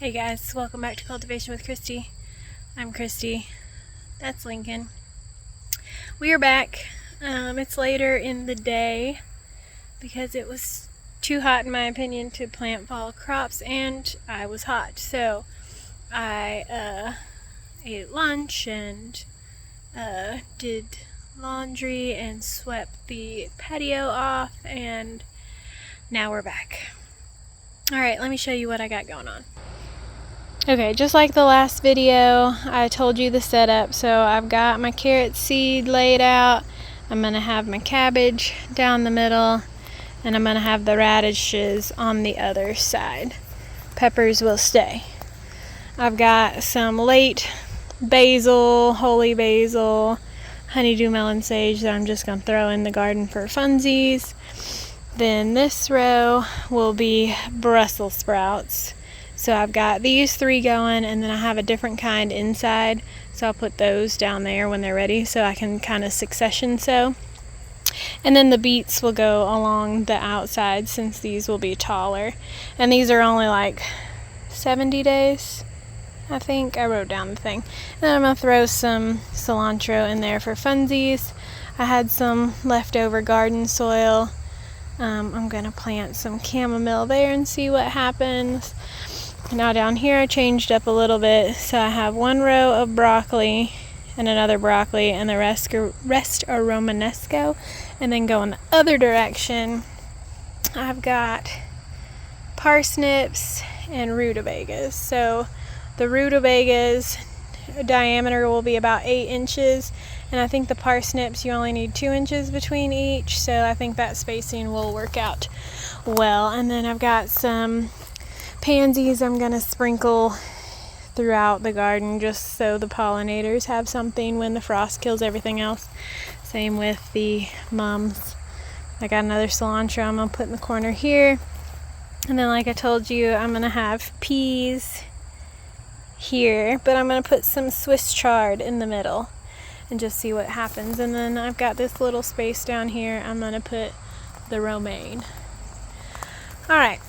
Hey guys, welcome back to Cultivation with Christy. I'm Christy. That's Lincoln. We are back. It's later in the day because it was too hot in my opinion to plant fall crops and I was hot. So I ate lunch and did laundry and swept the patio off, and now we're back. Alright, let me show you what I got going on. Okay, just like the last video, I told you the setup. So I've got my carrot seed laid out. I'm going to have my cabbage down the middle, and I'm going to have the radishes on the other side. Peppers will stay. I've got some late basil, holy basil, honeydew melon sage that I'm just going to throw in the garden for funsies. Then this row will be Brussels sprouts. So I've got these three going, and then I have a different kind inside, so I'll put those down there when they're ready so I can kind of succession sow. And then the beets will go along the outside since these will be taller. And these are only like 70 days, I think. I wrote down the thing. And then I'm going to throw some cilantro in there for funsies. I had some leftover garden soil. I'm going to plant some chamomile there and see what happens. Now down here I changed up a little bit, so I have one row of broccoli and another broccoli, and the rest are Romanesco. And then going the other direction, I've got parsnips and rutabagas. So the rutabagas diameter will be about 8 inches, and I think the parsnips you only need 2 inches between each, so I think that spacing will work out well. And then I've got some pansies I'm going to sprinkle throughout the garden just so the pollinators have something when the frost kills everything else. Same with the mums. I got another cilantro I'm going to put in the corner here. And then like I told you, I'm going to have peas here, but I'm going to put some Swiss chard in the middle and just see what happens. And then I've got this little space down here I'm going to put the romaine. Alright.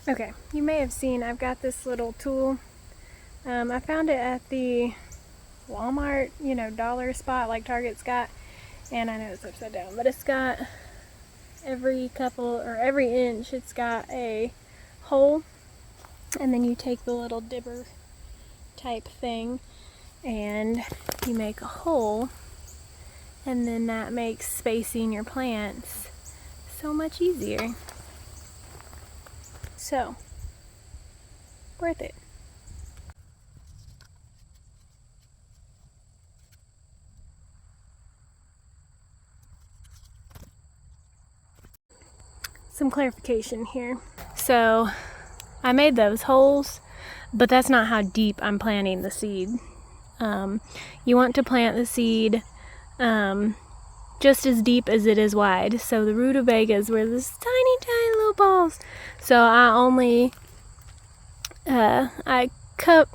Okay, you may have seen I've got this little tool. I found it at the Walmart, dollar spot like Target's got. And I know it's upside down, but it's got every inch, it's got a hole. And then you take the little dibber type thing and you make a hole. And then that makes spacing your plants so much easier. So, worth it. Some clarification here. So, I made those holes, but that's not how deep I'm planting the seed. You want to plant the seed just as deep as it is wide. So the rutabagas were this tiny little balls. So I only I cut,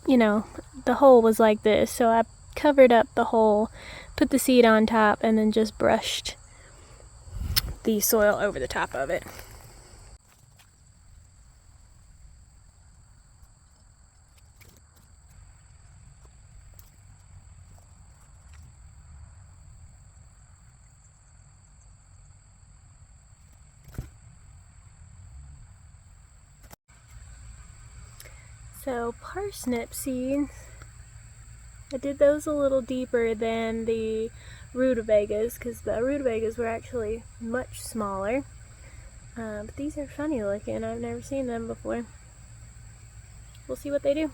the hole was like this. So I covered up the hole, put the seed on top, and then just brushed the soil over the top of it. So parsnip seeds, I did those a little deeper than the rutabagas because the rutabagas were actually much smaller. But these are funny looking. I've never seen them before. We'll see what they do.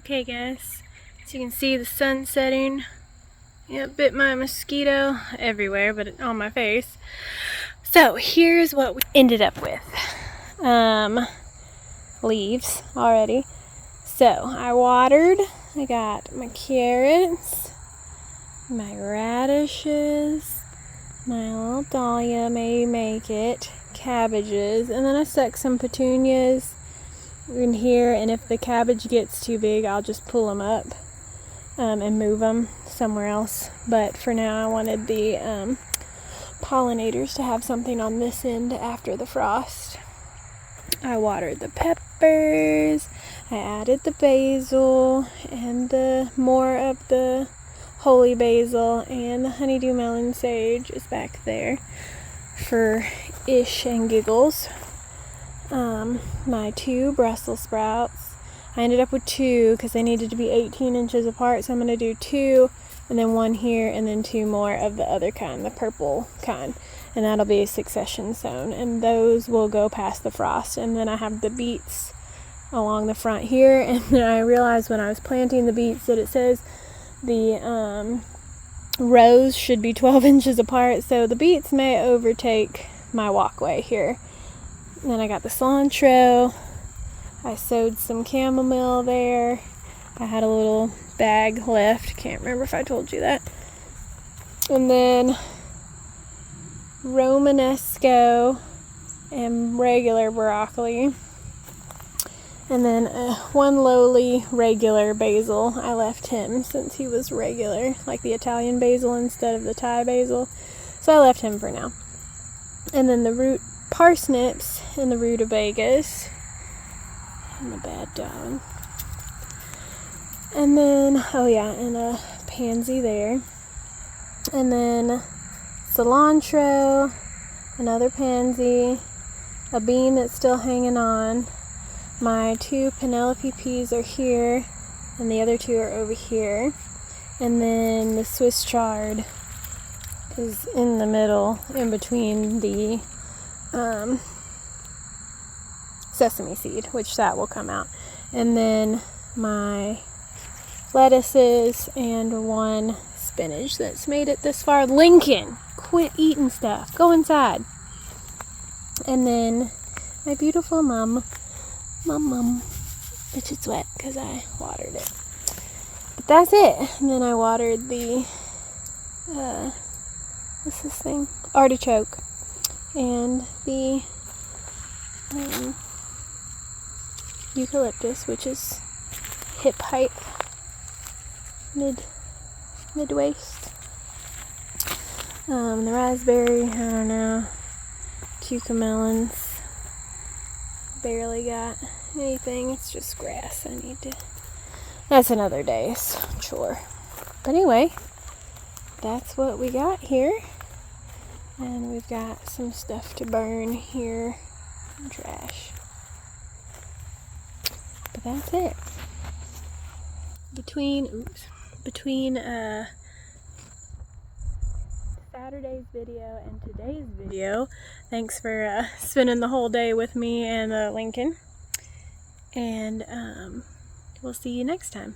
Okay guys, as you can see the sun setting. Yeah, bit my mosquito everywhere, but on my face. So here's what we ended up with. Leaves already. So I watered. I got my carrots, my radishes, my little dahlia may make it, cabbages, and then I stuck some petunias in here, and if the cabbage gets too big I'll just pull them up and move them somewhere else. But for now I wanted the pollinators to have something on this end after the frost. I watered the peppers, I added the basil and the more of the holy basil, and the honeydew melon sage is back there for ish and giggles. My 2 Brussels sprouts, I ended up with 2 because they needed to be 18 inches apart, so I'm going to do 2 and then 1 here and then 2 more of the other kind, the purple kind, and that'll be a succession sown, and those will go past the frost. And then I have the beets along the front here, and then I realized when I was planting the beets that it says the rows should be 12 inches apart, so the beets may overtake my walkway here. And then I got the cilantro. I sowed some chamomile there. I had a little bag left. Can't remember if I told you that. And then Romanesco and regular broccoli. And then 1 lowly regular basil. I left him since he was regular, like the Italian basil instead of the Thai basil. So I left him for now. And then the root parsnips and the rutabagas. And the bad dog. And then, oh yeah, and a pansy there. And then cilantro, another pansy, a bean that's still hanging on. My 2 Penelope peas are here, and the other 2 are over here. And then the Swiss chard is in the middle, in between the sesame seed, which that will come out. And then my lettuces and 1 spinach that's made it this far. Lincoln, quit eating stuff. Go inside. And then my beautiful mum, which is wet because I watered it. But that's it. And then I watered the, what's this thing? Artichoke. And the eucalyptus, which is hip height, mid-waist. The raspberry, I don't know, cucamelons, barely got anything. It's just grass. That's another day's chore. But anyway, that's what we got here. And we've got some stuff to burn here. Trash. But that's it. Between Saturday's video and today's video, thanks for spending the whole day with me and Lincoln. And we'll see you next time.